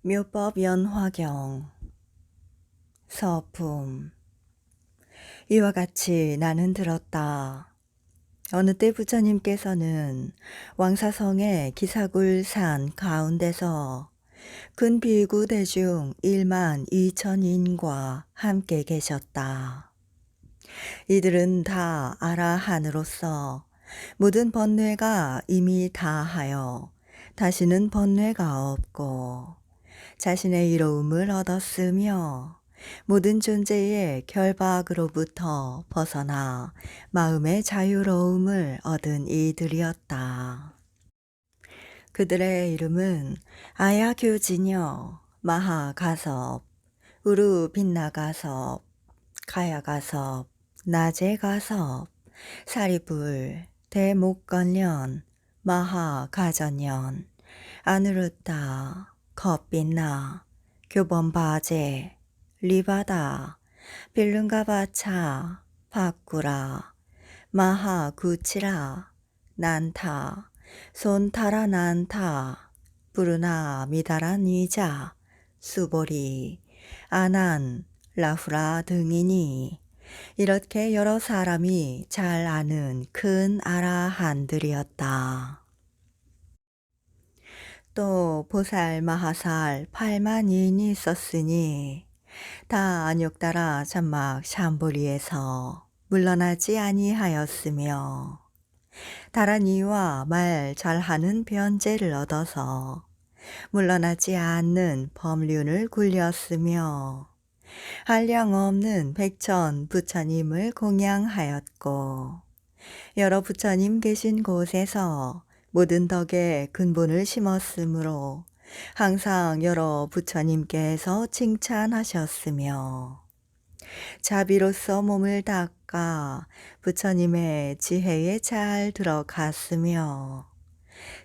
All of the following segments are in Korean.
묘법 연화경 서품. 이와 같이 나는 들었다. 어느 때 부처님께서는 왕사성의 기사굴산 가운데서 큰 비구 대중 1만 2천인과 함께 계셨다. 이들은 다 아라한으로서 모든 번뇌가 이미 다하여 다시는 번뇌가 없고 자신의 이로움을 얻었으며 모든 존재의 결박으로부터 벗어나 마음의 자유로움을 얻은 이들이었다. 그들의 이름은 아야교지녀, 마하가섭, 우루빈나가섭, 가야가섭, 나제가섭, 사리불, 대목건련, 마하가전년, 아누르타, 컵빈나, 교범바제, 리바다, 빌lun가바차, 바꾸라, 마하구치라, 난타, 손타라 난타, 부르나 미다라 니자, 수보리, 아난, 라후라 등이니 이렇게 여러 사람이 잘 아는 큰 아라한들이었다. 또 보살 마하살 8만인이 있었으니 다 안욕따라 잔막 샴보리에서 물러나지 아니하였으며 다른 이와 말 잘하는 변제를 얻어서 물러나지 않는 법륜을 굴렸으며 한량없는 백천 부처님을 공양하였고 여러 부처님 계신 곳에서 모든 덕에 근본을 심었으므로 항상 여러 부처님께서 칭찬하셨으며 자비로서 몸을 닦아 부처님의 지혜에 잘 들어갔으며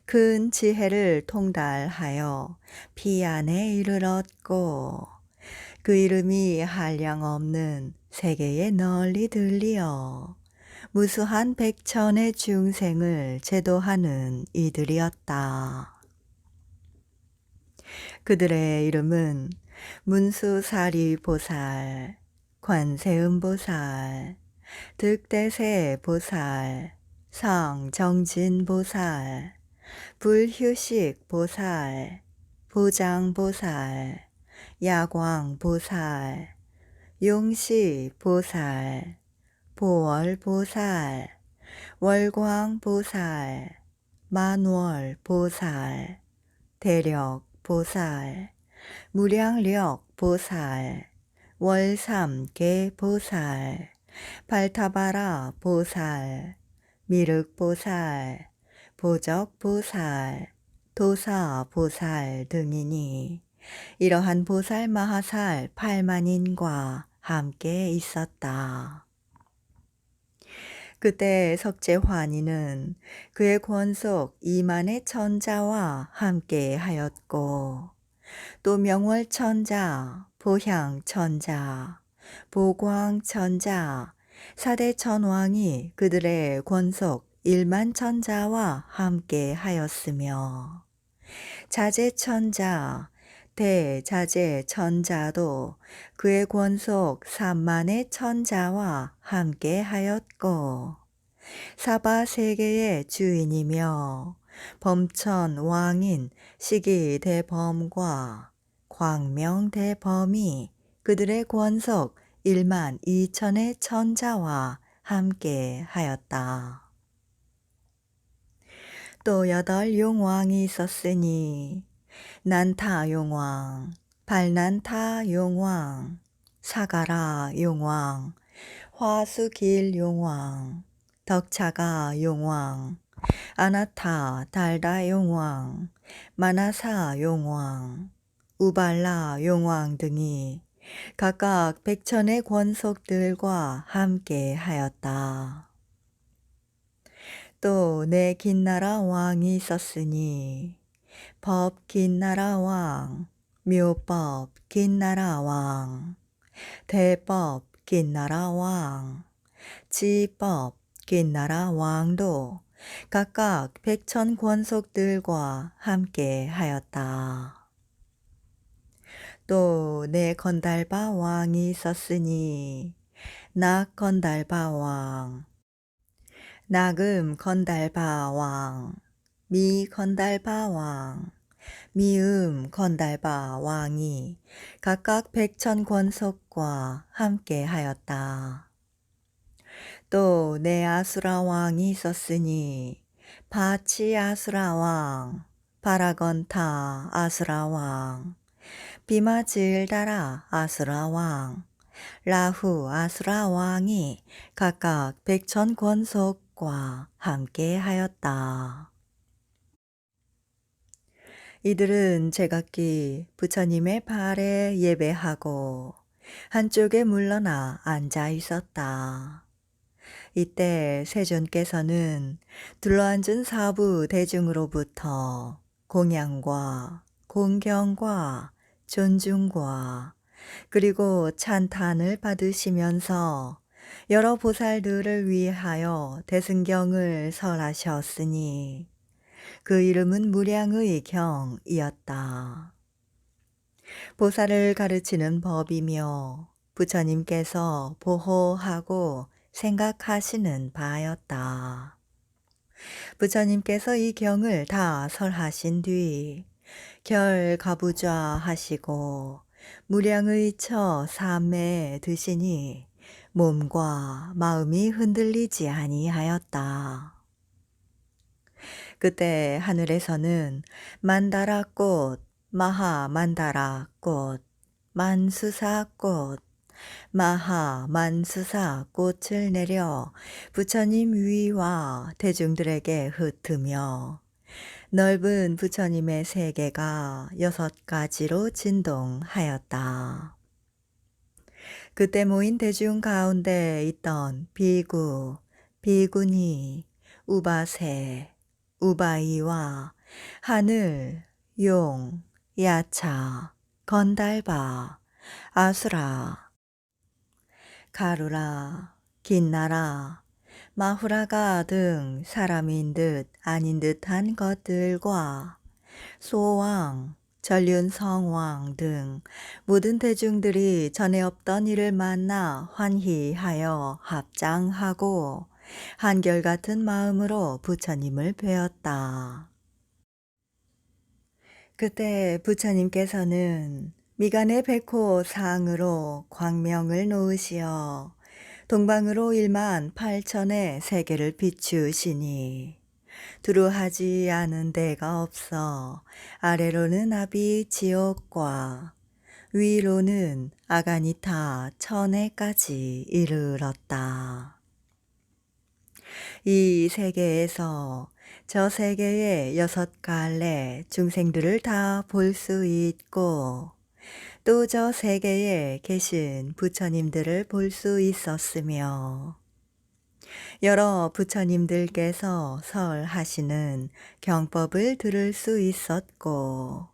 큰 지혜를 통달하여 피안에 이르렀고 그 이름이 한량없는 세계에 널리 들리어 무수한 백천의 중생을 제도하는 이들이었다. 그들의 이름은 문수사리보살, 관세음보살, 득대세보살, 성정진보살, 불휴식보살, 보장보살, 야광보살, 용시보살, 보월보살, 월광보살, 만월보살, 대력보살, 무량력보살, 월삼계보살, 발타바라보살, 미륵보살, 보적보살, 도사보살 등이니 이러한 보살 마하살 8만인과 함께 있었다. 그때 석재환이는 그의 권속 2만의 천자와 함께 하였고 또 명월천자, 보향천자, 보광천자, 사대천왕이 그들의 권속 1만 천자와 함께 하였으며 자재천자, 대자재천자도 그의 권속 3만의 천자와 함께 하였고 사바세계의 주인이며 범천왕인 시기대범과 광명대범이 그들의 권속 1만 2천의 천자와 함께 하였다. 또 8 용왕이 있었으니 난타 용왕, 발난타 용왕, 사가라 용왕, 화수길 용왕, 덕차가 용왕, 아나타 달다 용왕, 마나사 용왕, 우발라 용왕 등이 각각 백천의 권속들과 함께 하였다. 또 내 긴나라 왕이 있었으니 법 긴나라 왕, 묘법 긴나라 왕, 대법 긴나라 왕, 지법 긴나라 왕도 각각 백천 권속들과 함께 하였다. 또 내 건달바 왕이 있었으니 낙 건달바 왕, 낙음 건달바 왕, 미 건달바 왕, 미음 건달바 왕이 각각 백천 권속과 함께 하였다. 또 내 아수라 왕이 있었으니 바치 아수라 왕, 바라건타 아수라 왕, 비마질다라 아수라 왕, 라후 아수라 왕이 각각 백천 권속과 함께 하였다. 이들은 제각기 부처님의 발에 예배하고 한쪽에 물러나 앉아 있었다. 이때 세존께서는 둘러앉은 사부 대중으로부터 공양과 공경과 존중과 그리고 찬탄을 받으시면서 여러 보살들을 위하여 대승경을 설하셨으니 그 이름은 무량의 경이었다. 보살을 가르치는 법이며 부처님께서 보호하고 생각하시는 바였다. 부처님께서 이 경을 다 설하신 뒤 결가부좌 하시고 무량의 처 삼매에 드시니 몸과 마음이 흔들리지 아니하였다. 그때 하늘에서는 만다라 꽃, 마하 만다라 꽃, 만수사 꽃, 마하 만수사 꽃을 내려 부처님 위와 대중들에게 흩으며 넓은 부처님의 세계가 6가지로 진동하였다. 그때 모인 대중 가운데 있던 비구, 비구니, 우바세, 우바이와 하늘, 용, 야차, 건달바, 아수라, 가루라, 긴나라, 마후라가 등 사람인 듯 아닌 듯한 것들과 소왕, 전륜성왕 등 모든 대중들이 전에 없던 이를 만나 환희하여 합장하고 한결같은 마음으로 부처님을 뵈었다. 그때 부처님께서는 미간의 백호 상으로 광명을 놓으시어 동방으로 1만 8천의 세계를 비추시니 두루하지 않은 데가 없어 아래로는 아비 지옥과 위로는 아가니타 천해까지 이르렀다. 이 세계에서 저 세계의 6갈래 중생들을 다 볼 수 있고 또 저 세계에 계신 부처님들을 볼 수 있었으며 여러 부처님들께서 설하시는 경법을 들을 수 있었고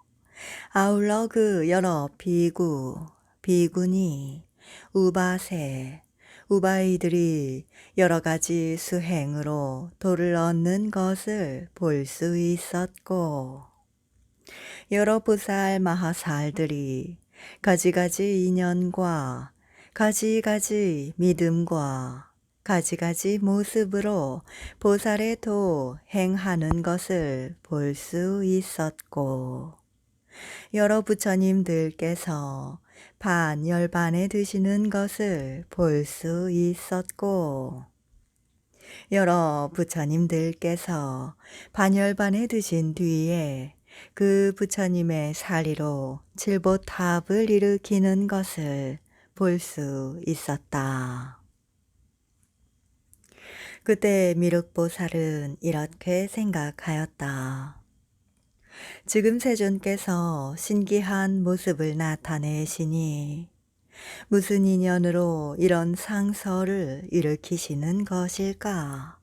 아울러 그 여러 비구, 비구니, 우바세, 우바이들이 여러 가지 수행으로 도를 얻는 것을 볼 수 있었고 여러 보살 마하살들이 가지가지 인연과 가지가지 믿음과 가지가지 모습으로 보살의 도 행하는 것을 볼 수 있었고 여러 부처님들께서 반열반에 드시는 것을 볼 수 있었고 여러 부처님들께서 반열반에 드신 뒤에 그 부처님의 사리로 칠보탑을 일으키는 것을 볼 수 있었다. 그때 미륵보살은 이렇게 생각하였다. 지금 세존께서 신기한 모습을 나타내시니 무슨 인연으로 이런 상설을 일으키시는 것일까?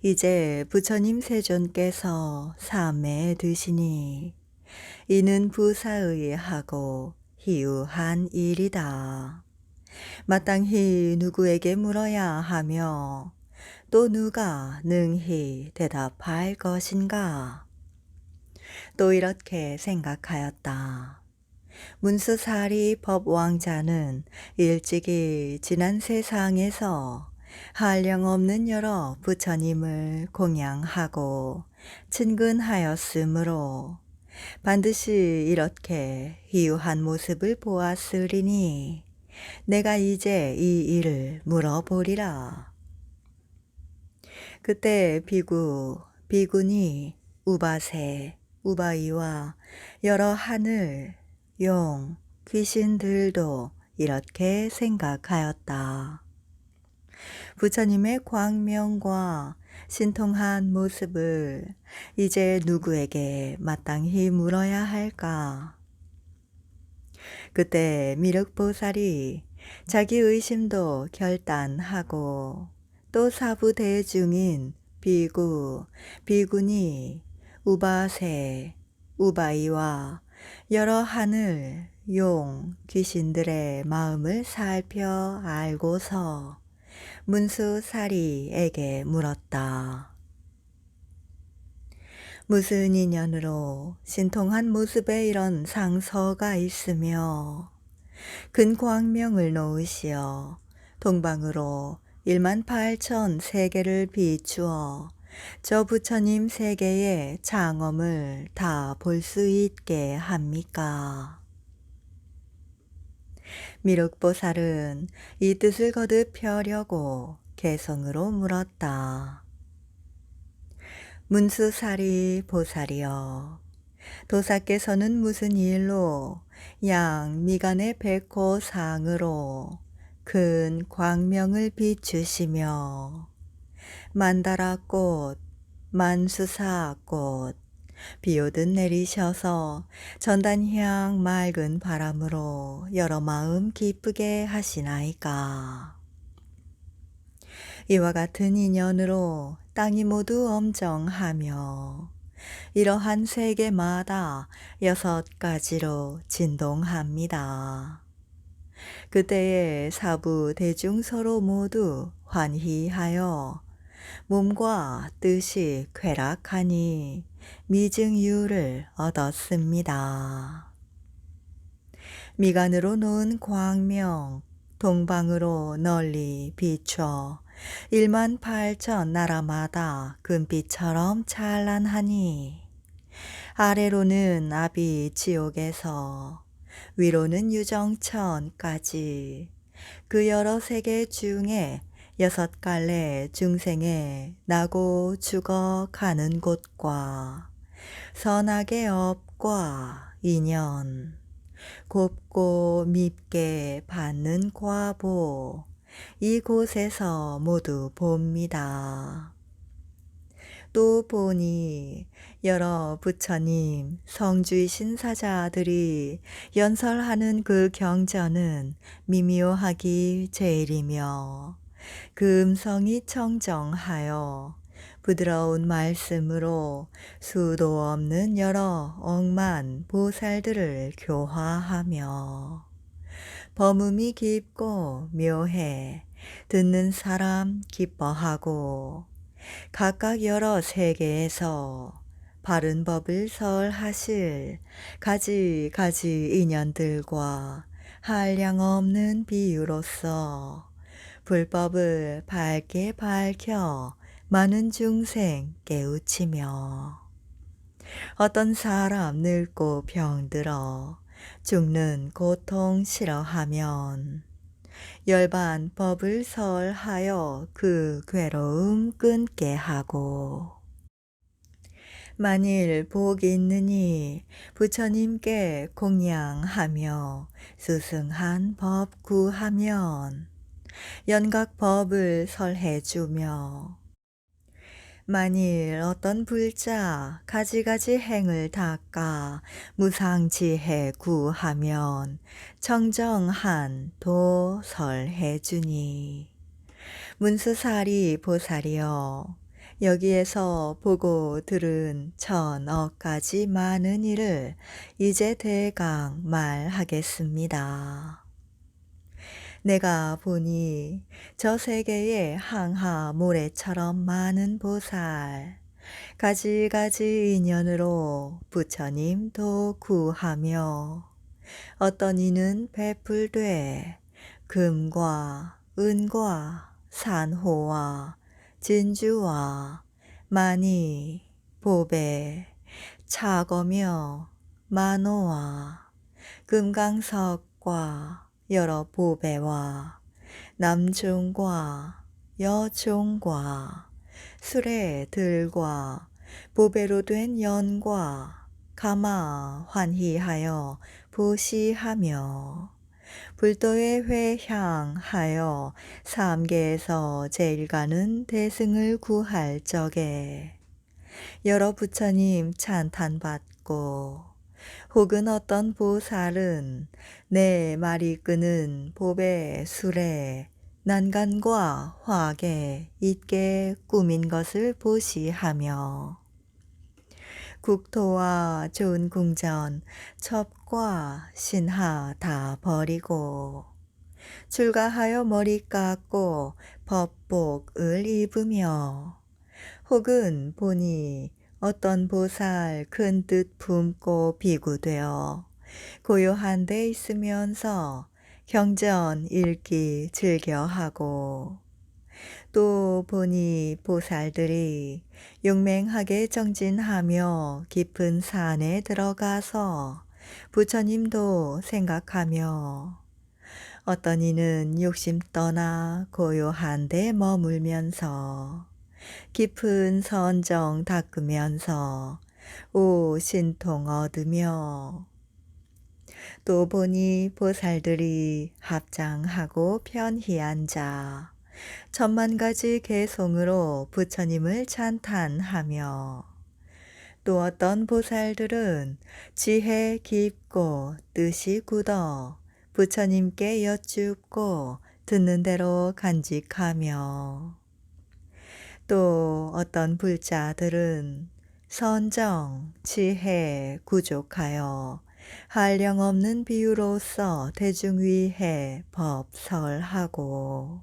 이제 부처님 세존께서 삼매에 드시니 이는 부사의하고 희우한 일이다. 마땅히 누구에게 물어야 하며 또 누가 능히 대답할 것인가? 또 이렇게 생각하였다. 문수사리 법왕자는 일찍이 지난 세상에서 한량없는 여러 부처님을 공양하고 친근하였으므로 반드시 이렇게 희유한 모습을 보았으리니 내가 이제 이 일을 물어보리라. 그때 비구니, 우바세, 우바이와 여러 하늘, 용, 귀신들도 이렇게 생각하였다. 부처님의 광명과 신통한 모습을 이제 누구에게 마땅히 물어야 할까? 그때 미륵보살이 자기 의심도 결단하고 또 사부 대중인 비구니, 우바세, 우바이와 여러 하늘, 용, 귀신들의 마음을 살펴 알고서 문수사리에게 물었다. 무슨 인연으로 신통한 모습에 이런 상서가 있으며 근 광명을 놓으시어 동방으로 18,000 세계를 비추어 저 부처님 세계의 장엄을 다 볼 수 있게 합니까? 미륵보살은 이 뜻을 거듭 펴려고 개성으로 물었다. 문수사리 보살이여, 도사께서는 무슨 일로 양 미간의 백호상으로 큰 광명을 비추시며 만다라꽃, 만수사꽃, 비오듯 내리셔서 전단향 맑은 바람으로 여러 마음 기쁘게 하시나이까. 이와 같은 인연으로 땅이 모두 엄정하며 이러한 세계마다 6가지로 진동합니다. 그때에 사부 대중 서로 모두 환희하여 몸과 뜻이 쾌락하니 미증유를 얻었습니다. 미간으로 놓은 광명 동방으로 널리 비춰 18,000 나라마다 금빛처럼 찬란하니 아래로는 아비 지옥에서 위로는 유정천까지 그 여러 세계 중에 6갈래 중생에 나고 죽어 가는 곳과 선악의 업과 인연, 곱고 밉게 받는 과보, 이곳에서 모두 봅니다. 또 보니 여러 부처님 성주이신 사자들이 연설하는 그 경전은 미묘하기 제일이며 그 음성이 청정하여 부드러운 말씀으로 수도 없는 여러 억만 보살들을 교화하며 범음이 깊고 묘해 듣는 사람 기뻐하고 각각 여러 세계에서 바른 법을 설하실 가지가지 인연들과 한량없는 비유로서 불법을 밝게 밝혀 많은 중생 깨우치며 어떤 사람 늙고 병들어 죽는 고통 싫어하면 열반 법을 설하여 그 괴로움 끊게 하고 만일 복이 있느니 부처님께 공양하며 수승한 법 구하면 연각 법을 설해주며 만일 어떤 불자 가지가지 행을 닦아 무상지혜 구하면 청정한 도 설해주니 문수사리 보살이여, 여기에서 보고 들은 1000억가지 많은 일을 이제 대강 말하겠습니다. 내가 보니 저 세계에 항하 모래처럼 많은 보살, 가지가지 인연으로 부처님 도 구하며 어떤 이는 베풀되 금과 은과 산호와 진주와 만이 보배 차거며 만호와 금강석과 여러 보배와 남종과 여종과 수레 들과 보배로 된 연과 가마 환희하여 보시하며 불도에 회향하여 삼계에서 제일 가는 대승을 구할 적에 여러 부처님 찬탄받고 혹은 어떤 보살은 내 말이 끄는 보배 수레 난간과 화계 있게 꾸민 것을 보시하며 국토와 좋은 궁전 첩과 신하 다 버리고 출가하여 머리 깎고 법복을 입으며 혹은 보니 어떤 보살 큰 뜻 품고 비구되어 고요한 데 있으면서 경전 읽기 즐겨하고 또 보니 보살들이 용맹하게 정진하며 깊은 산에 들어가서 부처님도 생각하며 어떤 이는 욕심 떠나 고요한 데 머물면서 깊은 선정 닦으면서 오 신통 얻으며 또 보니 보살들이 합장하고 편히 앉아 천만 가지 개송으로 부처님을 찬탄하며 또 어떤 보살들은 지혜 깊고 뜻이 굳어 부처님께 여쭙고 듣는 대로 간직하며 또 어떤 불자들은 선정, 지혜 구족하여 한량없는 비유로서 대중 위해 법설하고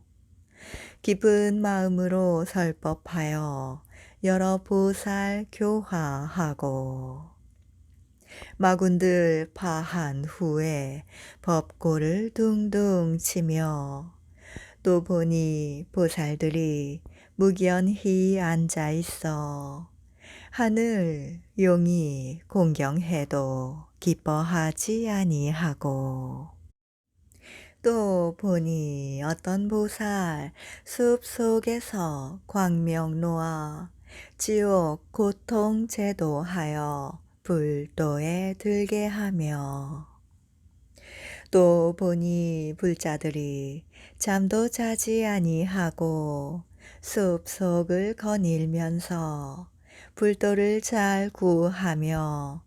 깊은 마음으로 설법하여 여러 보살 교화하고 마군들 파한 후에 법고를 둥둥 치며 또 보니 보살들이 무견히 앉아 있어 하늘 용이 공경해도 기뻐하지 아니하고 또 보니 어떤 보살 숲 속에서 광명 놓아 지옥 고통 제도하여 불도에 들게 하며 또 보니 불자들이 잠도 자지 아니하고 숲속을 거닐면서 불도를 잘 구하며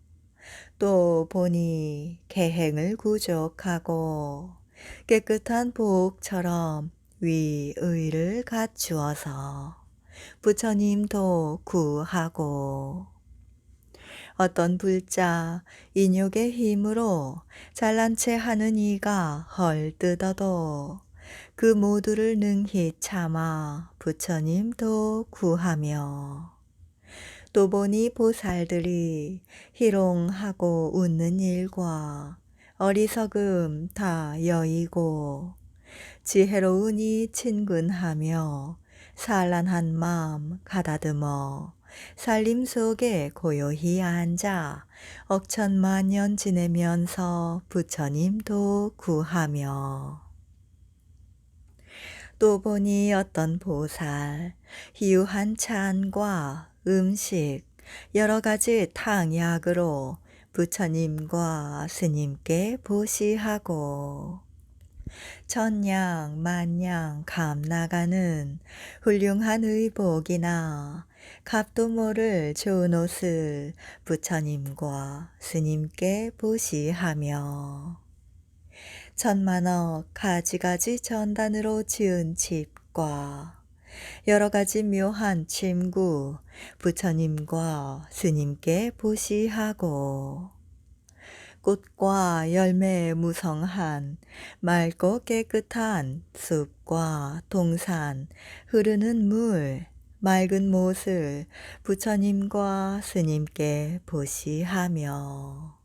또 보니 계행을 구족하고 깨끗한 복처럼 위의를 갖추어서 부처님도 구하고 어떤 불자 인욕의 힘으로 잘난 체 하는 이가 헐뜯어도 그 모두를 능히 참아 부처님도 구하며 또 보니 보살들이 희롱하고 웃는 일과 어리석음 다 여의고 지혜로우니 친근하며 산란한 마음 가다듬어 살림 속에 고요히 앉아 억천만년 지내면서 부처님도 구하며 또 보니 어떤 보살 희유한 찬과 음식 여러 가지 탕약으로 부처님과 스님께 보시하고 천냥 만냥 감 나가는 훌륭한 의복이나 값도 모를 좋은 옷을 부처님과 스님께 보시하며 천만억 가지가지 전단으로 지은 집과 여러 가지 묘한 침구 부처님과 스님께 보시하고 꽃과 열매에 무성한 맑고 깨끗한 숲과 동산 흐르는 물 맑은 못을 부처님과 스님께 보시하며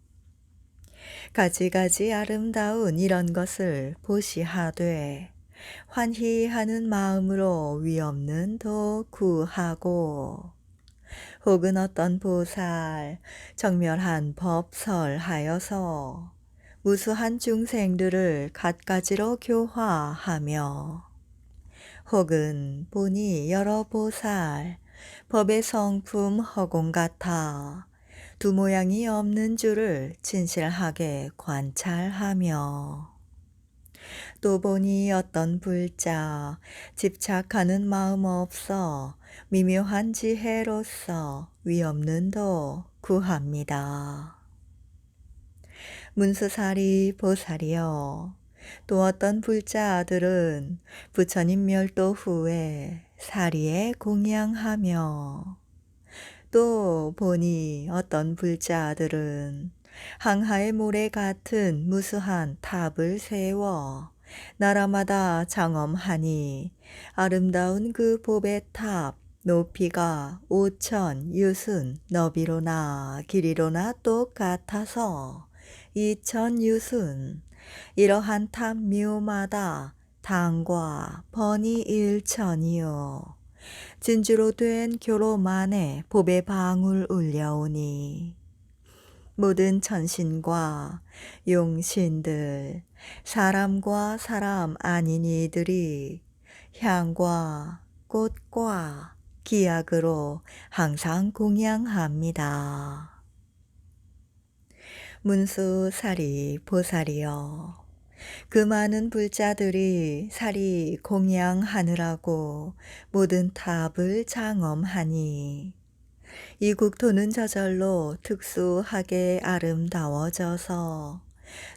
가지가지 아름다운 이런 것을 보시하되 환희하는 마음으로 위없는 도 구하고 혹은 어떤 보살 정멸한 법설하여서 무수한 중생들을 갖가지로 교화하며 혹은 보니 여러 보살 법의 성품 허공 같아 두 모양이 없는 줄을 진실하게 관찰하며 또 보니 어떤 불자 집착하는 마음 없어 미묘한 지혜로서 위없는 도 구합니다. 문수사리 보살이여 또 어떤 불자들은 부처님 멸도 후에 사리에 공양하며 또 보니 어떤 불자들은 항하의 모래 같은 무수한 탑을 세워 나라마다 장엄하니 아름다운 그 보배 탑 높이가 5천 유순 너비로나 길이로나 똑같아서 2천 유순 이러한 탑 묘마다 당과 번이 1천이요 진주로 된 교로만에 보배 방울 울려오니 모든 천신과 용신들 사람과 사람 아닌 이들이 향과 꽃과 기약으로 항상 공양합니다. 문수사리 보살이여 그 많은 불자들이 사리 공양하느라고 모든 탑을 장엄하니 이 국토는 저절로 특수하게 아름다워져서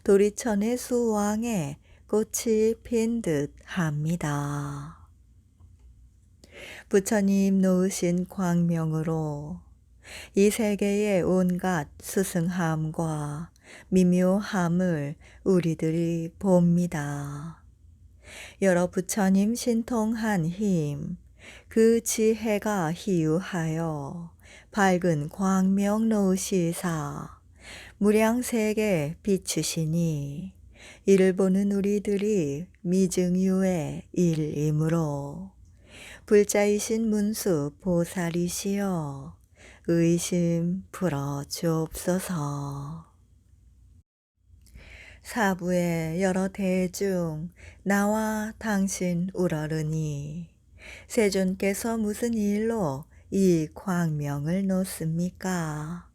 도리천의 수왕에 꽃이 핀 듯 합니다. 부처님 놓으신 광명으로 이 세계의 온갖 수승함과 미묘함을 우리들이 봅니다. 여러 부처님 신통한 힘, 그 지혜가 희유하여 밝은 광명 놓으시사 무량세계 비추시니 이를 보는 우리들이 미증유의 일이므로 불자이신 문수 보살이시여 의심 풀어 주옵소서. 사부의 여러 대중 나와 당신 우러르니 세존께서 무슨 일로 이 광명을 놓습니까?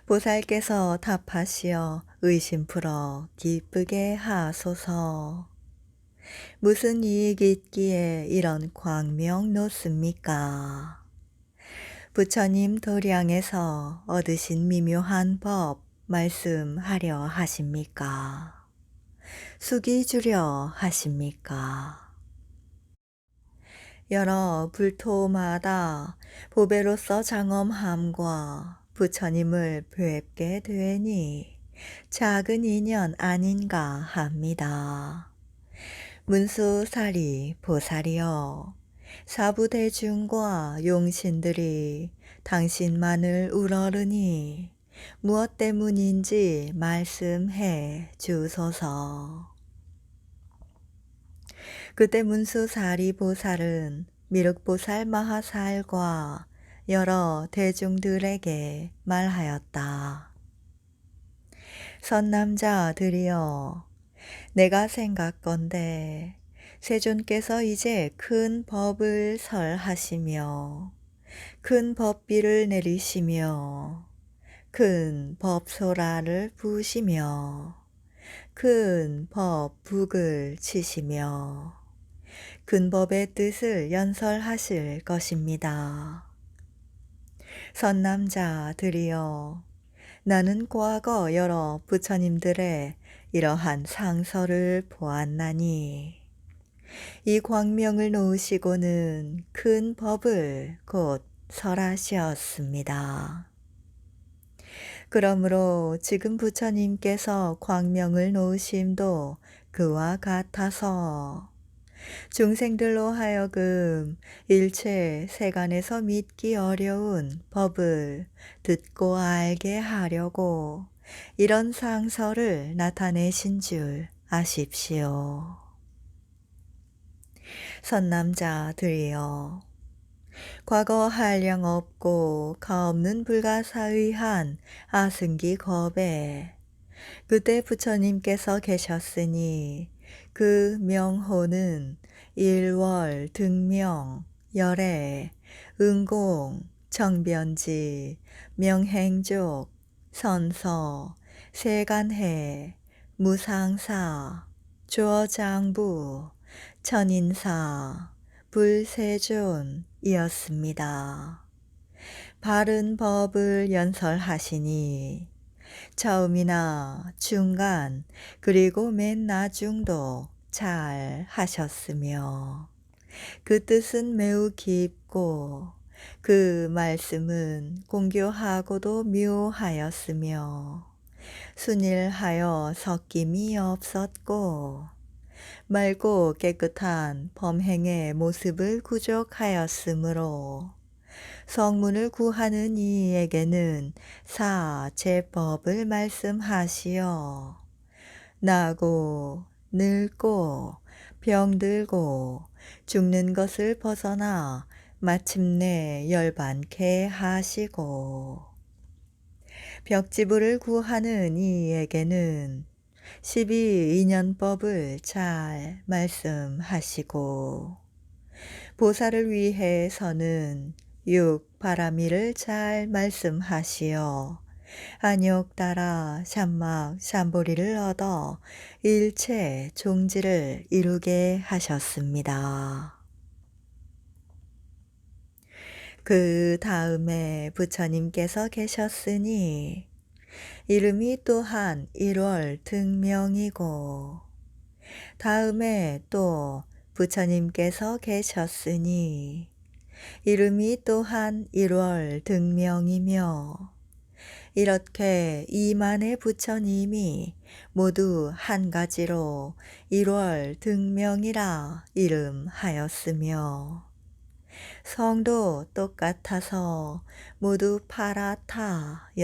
보살께서 답하시어 의심 풀어 기쁘게 하소서. 무슨 이익이 있기에 이런 광명 놓습니까? 부처님 도량에서 얻으신 미묘한 법 말씀하려 하십니까? 숙이 주려 하십니까? 여러 불토마다 보배로서 장엄함과 부처님을 뵙게 되니 작은 인연 아닌가 합니다. 문수사리 보살이여 사부대중과 용신들이 당신만을 우러르니 무엇 때문인지 말씀해 주소서. 그때 문수사리 보살은 미륵보살 마하살과 여러 대중들에게 말하였다. 선남자들이여 내가 생각건대 세존께서 이제 큰 법을 설하시며 큰 법비를 내리시며 큰 법소라를 부시며 큰 법북을 치시며 큰 법의 뜻을 연설하실 것입니다. 선남자들이여 나는 과거 여러 부처님들의 이러한 상서를 보았나니 이 광명을 놓으시고는 큰 법을 곧 설하셨습니다. 그러므로 지금 부처님께서 광명을 놓으심도 그와 같아서 중생들로 하여금 일체 세간에서 믿기 어려운 법을 듣고 알게 하려고 이런 상서를 나타내신 줄 아십시오. 선남자들이여, 과거 한량 없고 가없는 불가사의한 아승기 겁에 그때 부처님께서 계셨으니 그 명호는 일월, 등명, 열애, 응공, 정변지, 명행족, 선서, 세간해, 무상사, 조어장부, 천인사, 불세존이었습니다. 바른 법을 연설하시니 처음이나 중간 그리고 맨 나중도 잘 하셨으며 그 뜻은 매우 깊고 그 말씀은 공교하고도 묘하였으며 순일하여 섞임이 없었고 맑고 깨끗한 범행의 모습을 구족하였으므로 성문을 구하는 이에게는 사제법을 말씀하시어 나고 늙고 병들고 죽는 것을 벗어나 마침내 열반케 하시고 벽지부를 구하는 이에게는 12인연법을 잘 말씀하시고 보살을 위해서는 육바라미를 잘 말씀하시어 안욕따라 샴막 샴보리를 얻어 일체 종지를 이루게 하셨습니다. 그 다음에 부처님께서 계셨으니 이름이 또한 1월 등명이고 다음에 또 부처님께서 계셨으니 이름이 또한 1월 등명이며 이렇게 이만의 부처님이 모두 한 가지로 1월 등명이라 이름하였으며 성도 똑같아서 모두 파라타였습니다.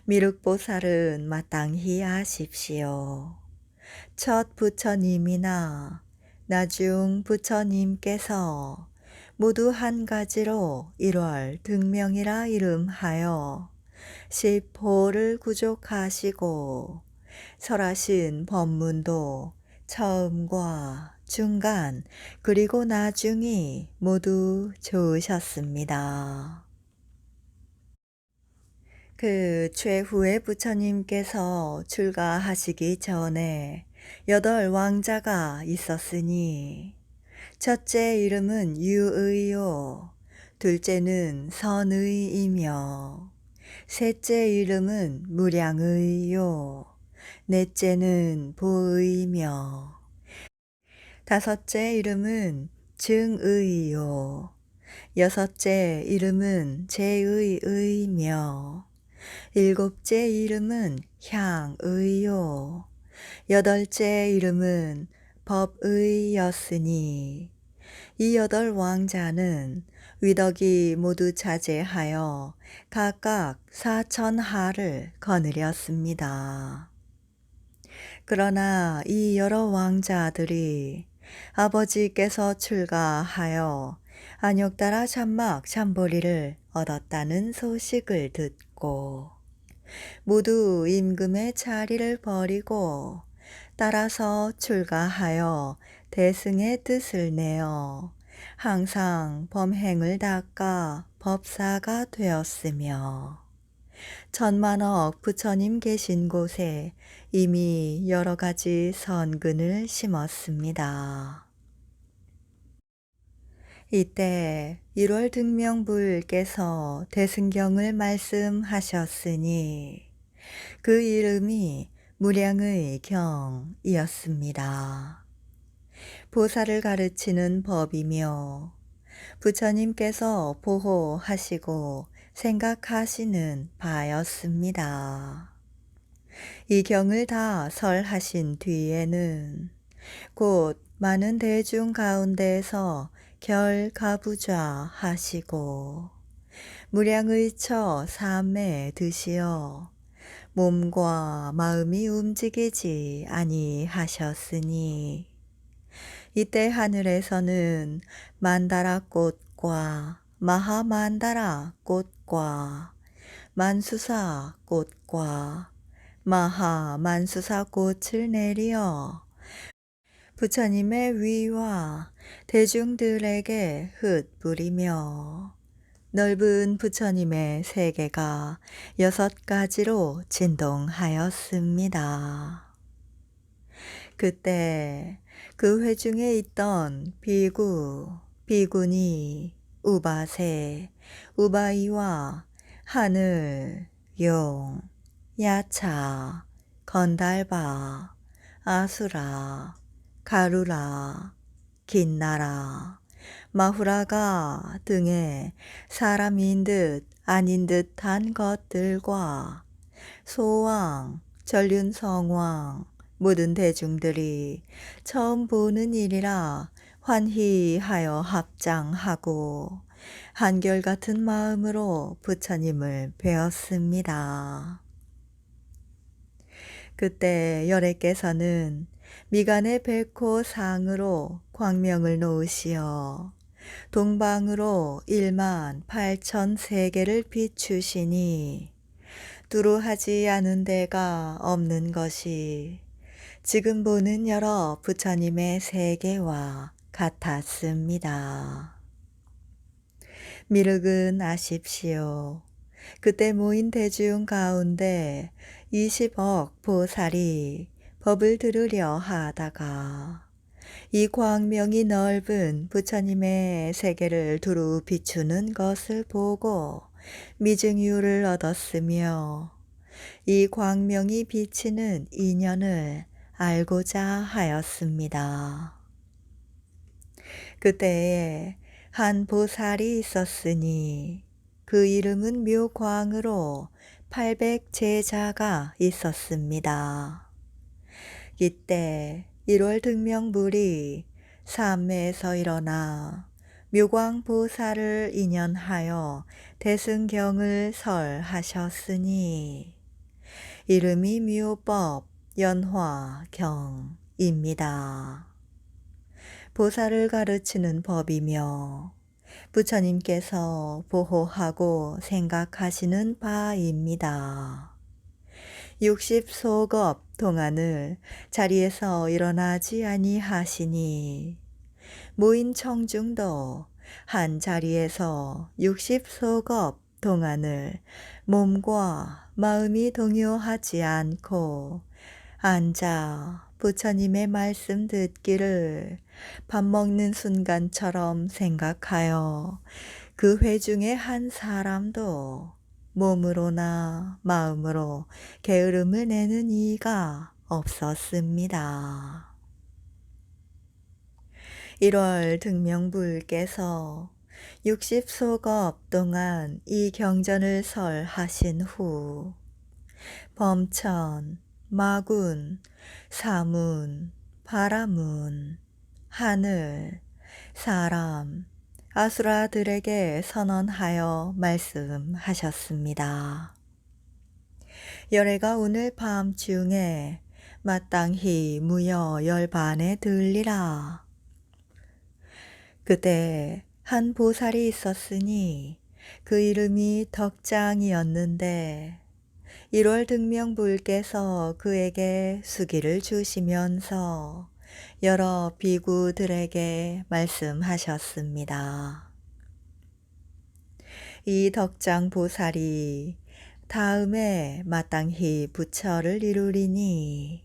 미륵보살은 마땅히 아십시오. 첫 부처님이나 나중 부처님께서 모두 한 가지로 1월 등명이라 이름하여 10호를 구족하시고 설하신 법문도 처음과 중간 그리고 나중이 모두 좋으셨습니다. 그 최후의 부처님께서 출가하시기 전에 8 왕자가 있었으니 첫째 이름은 유의요, 둘째는 선의이며 셋째 이름은 무량의요, 넷째는 보의며 다섯째 이름은 증의요, 여섯째 이름은 제의의며 일곱째 이름은 향의요, 여덟째 이름은 법의였으니 이 8 왕자는 위덕이 모두 자제하여 각각 4,000하를 거느렸습니다. 그러나 이 여러 왕자들이 아버지께서 출가하여 안욕따라 샴막 샴보리를 얻었다는 소식을 듣고 모두 임금의 자리를 버리고 따라서 출가하여 대승의 뜻을 내어 항상 범행을 닦아 법사가 되었으며 천만억 부처님 계신 곳에 이미 여러 가지 선근을 심었습니다. 이때 1월 등명부께서 대승경을 말씀하셨으니 그 이름이 무량의 경이었습니다. 보살을 가르치는 법이며 부처님께서 보호하시고 생각하시는 바였습니다. 이 경을 다 설하신 뒤에는 곧 많은 대중 가운데에서 결가부좌 하시고 무량의처 삼매 드시어 몸과 마음이 움직이지 아니하셨으니 이때 하늘에서는 만다라 꽃과 마하만다라 꽃과 만수사 꽃과 마하만수사 꽃을 내리어 부처님의 위와 대중들에게 흩뿌리며 넓은 부처님의 세계가 6가지로 진동하였습니다. 그때 그 회중에 있던 비구, 비구니, 우바세, 우바이와 하늘, 용, 야차, 건달바, 아수라, 가루라, 긴나라, 마후라가 등의 사람인 듯 아닌 듯한 것들과 소왕, 전륜성왕, 모든 대중들이 처음 보는 일이라 환희하여 합장하고 한결같은 마음으로 부처님을 뵈었습니다. 그때 열애께서는 미간의 백호 상으로 광명을 놓으시어 동방으로 18,000세계를 비추시니 두루하지 않은 데가 없는 것이 지금 보는 여러 부처님의 세계와 같았습니다. 미륵은 아십시오. 그때 모인 대중 가운데 20억 보살이 법을 들으려 하다가 이 광명이 넓은 부처님의 세계를 두루 비추는 것을 보고 미증유를 얻었으며 이 광명이 비치는 인연을 알고자 하였습니다. 그때에 한 보살이 있었으니 그 이름은 묘광으로 800제자가 있었습니다. 이때 1월 등명불이 삼매에서 일어나 묘광보살을 인연하여 대승경을 설하셨으니 이름이 묘법 연화경입니다. 보살을 가르치는 법이며 부처님께서 보호하고 생각하시는 바입니다. 60소겁 동안을 자리에서 일어나지 아니하시니 모인 청중도 한 자리에서 60소겁 동안을 몸과 마음이 동요하지 않고 앉아 부처님의 말씀 듣기를 밥 먹는 순간처럼 생각하여 그 회중의 한 사람도 몸으로나 마음으로 게으름을 내는 이가 없었습니다. 1월 등명불께서 60소겁 동안 이 경전을 설하신 후 범천, 마군, 사문, 바라문, 하늘, 사람, 아수라들에게 선언하여 말씀하셨습니다. 열애가 오늘 밤중에 마땅히 무여 10반에 들리라. 그때 한 보살이 있었으니 그 이름이 덕장이었는데 1월 등명불께서 그에게 수기를 주시면서 여러 비구들에게 말씀하셨습니다. 이 덕장 보살이 다음에 마땅히 부처를 이루리니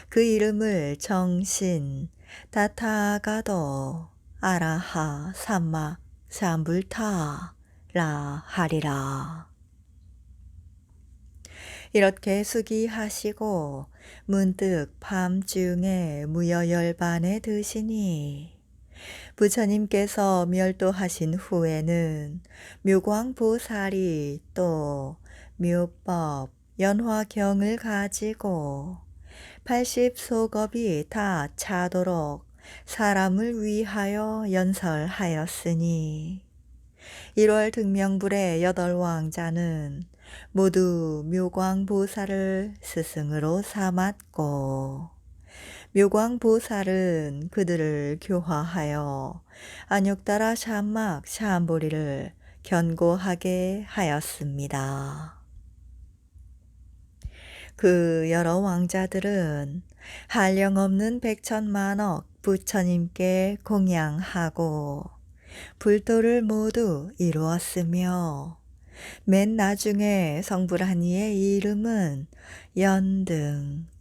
그 이름을 정신 다타가도 아라하 삼마 삼불타라 하리라. 이렇게 수기하시고 문득 밤중에 무여 10반에 드시니 부처님께서 멸도하신 후에는 묘광보살이 또 묘법 연화경을 가지고 80소겁이 다 차도록 사람을 위하여 연설하였으니 1월 등명불의 8왕자는 모두 묘광보살을 스승으로 삼았고 묘광보살은 그들을 교화하여 안욕다라 샴막 샴보리를 견고하게 하였습니다. 그 여러 왕자들은 한량없는 백천만억 부처님께 공양하고 불도를 모두 이루었으며 맨 나중에 성불한 이의 이름은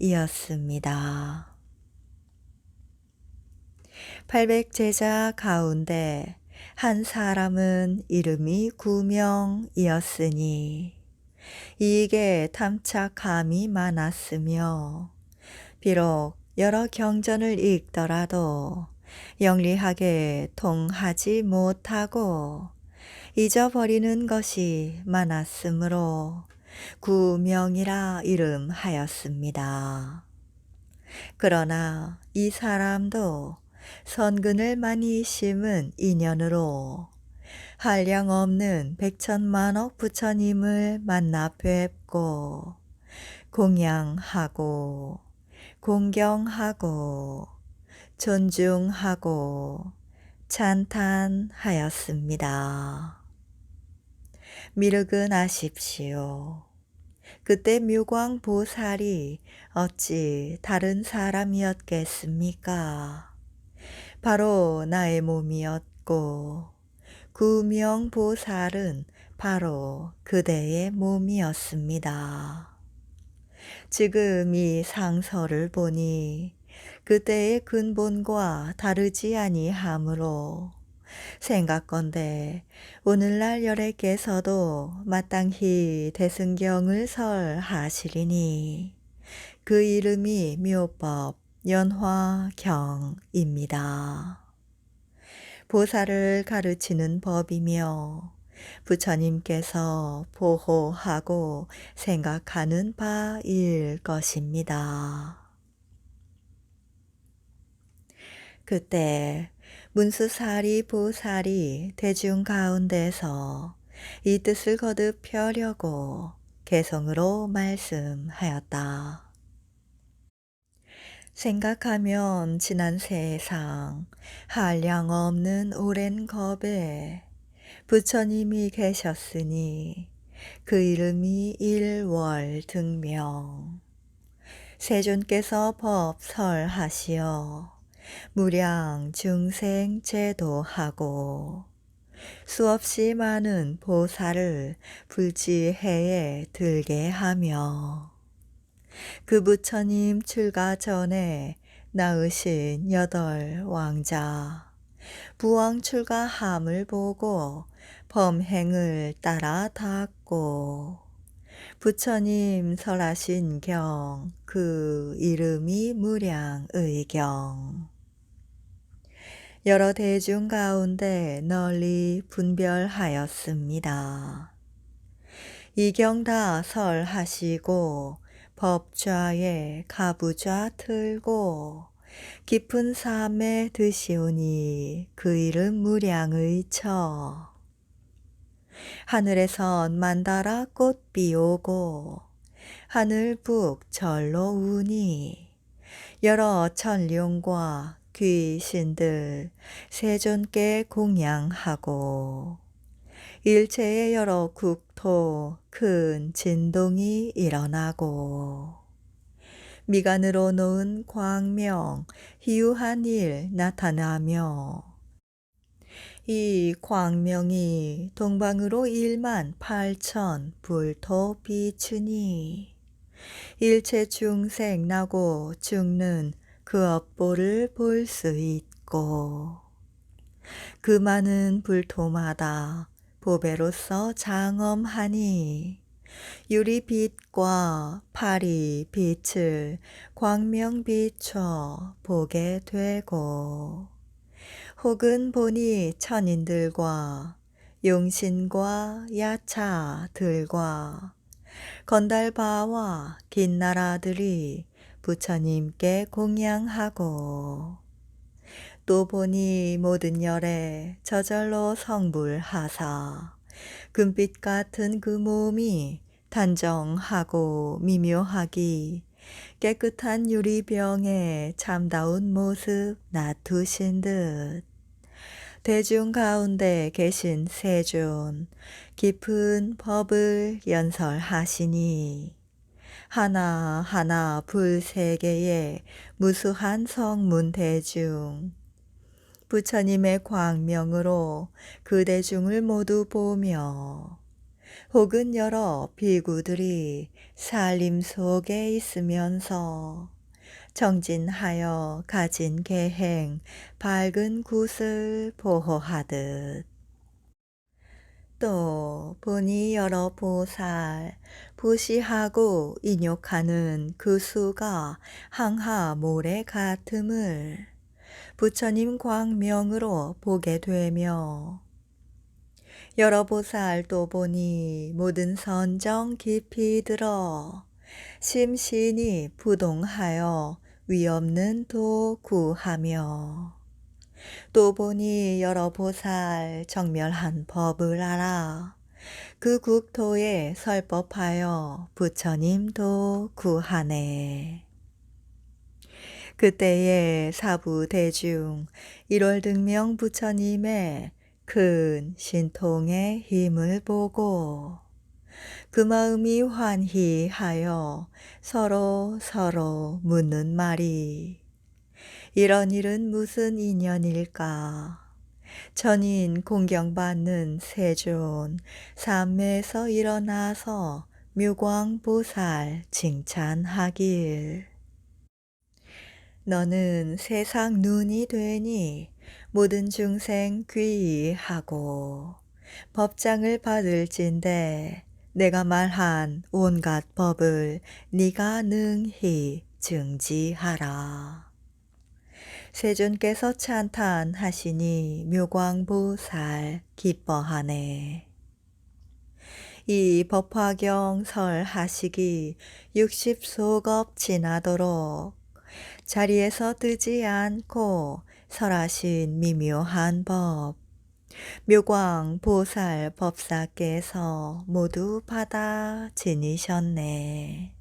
연등이었습니다. 800제자 가운데 한 사람은 이름이 구명이었으니 이익에 탐착함이 많았으며 비록 여러 경전을 읽더라도 영리하게 통하지 못하고 잊어버리는 것이 많았으므로 구명이라 이름하였습니다. 그러나 이 사람도 선근을 많이 심은 인연으로 한량없는 백천만억 부처님을 만나 뵙고 공양하고 공경하고 존중하고 찬탄하였습니다. 미륵은 아십시오. 그때 묘광보살이 어찌 다른 사람이었겠습니까? 바로 나의 몸이었고 구명보살은 바로 그대의 몸이었습니다. 지금 이 상서를 보니 그때의 근본과 다르지 아니하므로 생각건대 오늘날 열애께서도 마땅히 대승경을 설하시리니 그 이름이 묘법 연화경입니다. 보살을 가르치는 법이며 부처님께서 보호하고 생각하는 바일 것입니다. 그때 문수사리 보살이 대중 가운데서 이 뜻을 거듭 펴려고 개성으로 말씀하였다. 생각하면 지난 세상 한량없는 오랜 겁에 부처님이 계셨으니 그 이름이 일월등명. 세존께서 법 설하시어 무량 중생 제도하고 수없이 많은 보살을 불지해에 들게 하며 그 부처님 출가 전에 낳으신 8왕자 부왕 출가함을 보고 범행을 따라 닦고 부처님 설하신 경 그 이름이 무량의경. 여러 대중 가운데 널리 분별하였습니다. 이 경 다 설하시고 법좌에 가부좌 틀고 깊은 삶에 드시오니 그 이름 무량의처. 하늘에선 만다라 꽃비 오고 하늘 북 절로 우니 여러 천룡과 귀신들 세존께 공양하고 일체의 여러 국토 큰 진동이 일어나고 미간으로 놓은 광명 희유한 일 나타나며 이 광명이 동방으로 1만 8천 불토 비추니 일체 중생 나고 죽는 그 업보를 볼 수 있고 그 많은 불토마다 보배로서 장엄하니 유리빛과 파리빛을 광명 비춰 보게 되고 혹은 보니 천인들과 용신과 야차들과 건달바와 긴나라들이 부처님께 공양하고 또 보니 모든 열에 저절로 성불하사 금빛 같은 그 몸이 단정하고 미묘하기 깨끗한 유리병에 참다운 모습 놔두신 듯 대중 가운데 계신 세존 깊은 법을 연설하시니 하나하나 불세계의 무수한 성문 대중 부처님의 광명으로 그 대중을 모두 보며 혹은 여러 비구들이 살림 속에 있으면서 정진하여 가진 계행 밝은 굿을 보호하듯 또 보니 여러 보살 부시하고 인욕하는 그 수가 항하 모래 같음을 부처님 광명으로 보게 되며 여러 보살 또 보니 모든 선정 깊이 들어 심신이 부동하여 위없는 도 구하며 또 보니 여러 보살 정멸한 법을 알아 그 국토에 설법하여 부처님도 구하네. 그때에 사부대중 1월 등명 부처님의 큰 신통의 힘을 보고 그 마음이 환희하여 서로 묻는 말이 이런 일은 무슨 인연일까? 전인 공경받는 세존 삼매에서 일어나서 묘광보살 칭찬하길 너는 세상 눈이 되니 모든 중생 귀의하고 법장을 받을진대 내가 말한 온갖 법을 네가 능히 증지하라. 세존께서 찬탄하시니 묘광보살 기뻐하네. 이 법화경 설하시기 60소겁 지나도록 자리에서 뜨지 않고 설하신 미묘한 법 묘광보살 법사께서 모두 받아 지니셨네.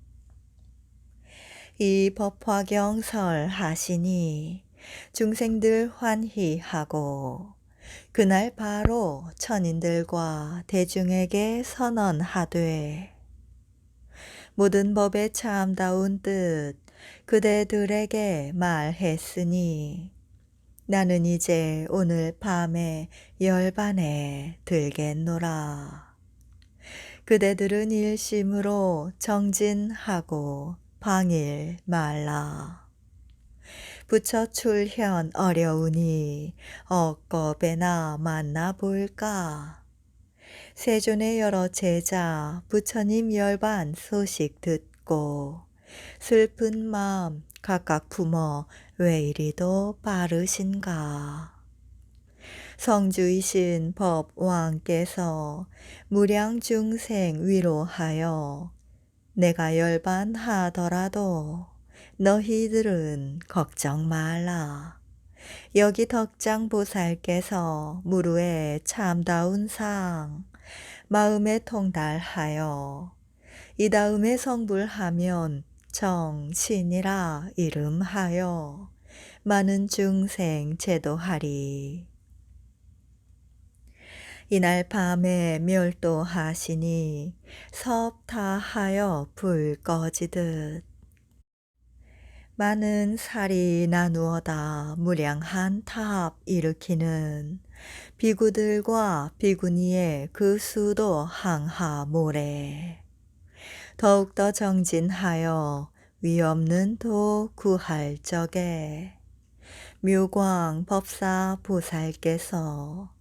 이 법화경 설하시니 중생들 환희하고 그날 바로 천인들과 대중에게 선언하되 모든 법의 참다운 뜻 그대들에게 말했으니 나는 이제 오늘 밤에 열반에 들겠노라. 그대들은 일심으로 정진하고 방일 말라. 부처 출현 어려우니 억겁에나 만나볼까. 세존의 여러 제자 부처님 열반 소식 듣고 슬픈 마음 각각 품어 왜 이리도 빠르신가. 성주이신 법왕께서 무량 중생 위로하여 내가 열반하더라도 너희들은 걱정 말라. 여기 덕장보살께서 무루에 참다운 상 마음에 통달하여 이 다음에 성불하면 정신이라 이름하여 많은 중생 제도하리. 이날 밤에 멸도하시니 섭타하여 불 꺼지듯 많은 살이 나누어다 무량한 탑 일으키는 비구들과 비구니의 그 수도 항하 모래 더욱더 정진하여 위없는 도 구할 적에 묘광 법사 보살께서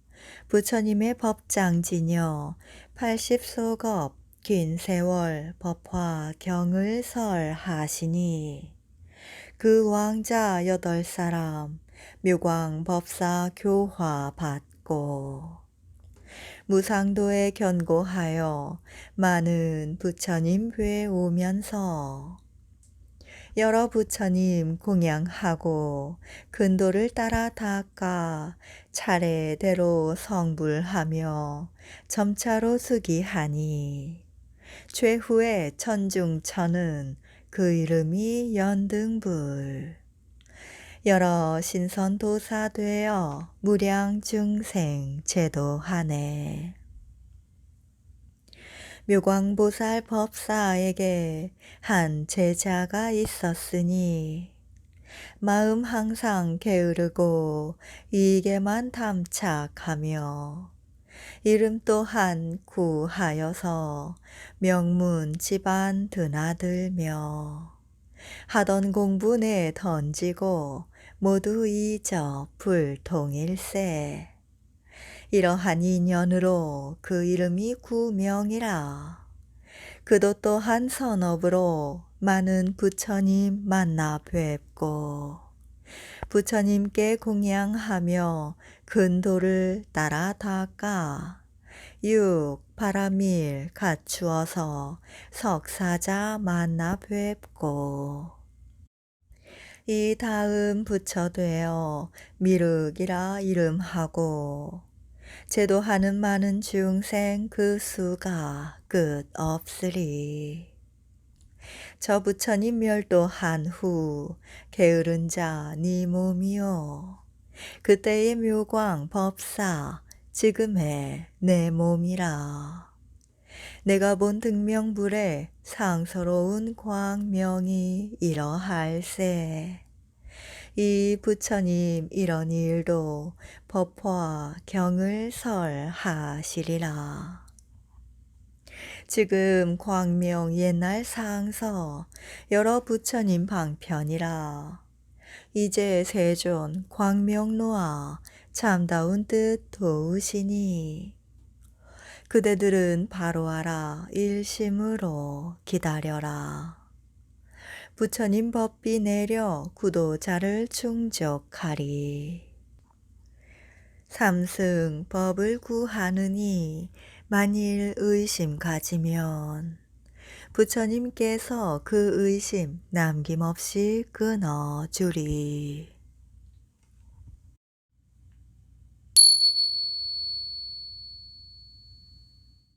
부처님의 법장지녀 80소겁 긴 세월 법화경을 설하시니 그 왕자 8사람 묘광 법사 교화 받고 무상도에 견고하여 많은 부처님 뵈 오면서 여러 부처님 공양하고 근도를 따라 닦아 차례대로 성불하며 점차로 수기하니 최후의 천중천은 그 이름이 연등불. 여러 신선도사 되어 무량중생 제도하네. 묘광보살 법사에게 한 제자가 있었으니 마음 항상 게으르고 이익에만 탐착하며 이름 또한 구하여서 명문 집안 드나들며 하던 공부 내 던지고 모두 잊어 불통일세. 이러한 인연으로 그 이름이 구명이라. 그도 또한 선업으로 많은 부처님 만나 뵙고 부처님께 공양하며 근도를 따라 닦아 육 바라밀 갖추어서 석사자 만나 뵙고 이 다음 부처 되어 미륵이라 이름하고 제도하는 많은 중생 그 수가 끝 없으리. 저 부처님 멸도한 후 게으른 자 네 몸이요. 그때의 묘광 법사 지금의 내 몸이라. 내가 본 등명불에 상서로운 광명이 이러할세. 이 부처님 이런 일도 법화 경을 설하시리라. 지금 광명 옛날 상서 여러 부처님 방편이라. 이제 세존 광명로아 참다운 뜻 도우시니 그대들은 바로 알아 일심으로 기다려라. 부처님 법비 내려 구도자를 충족하리. 삼승 법을 구하느니 만일 의심 가지면 부처님께서 그 의심 남김없이 끊어주리.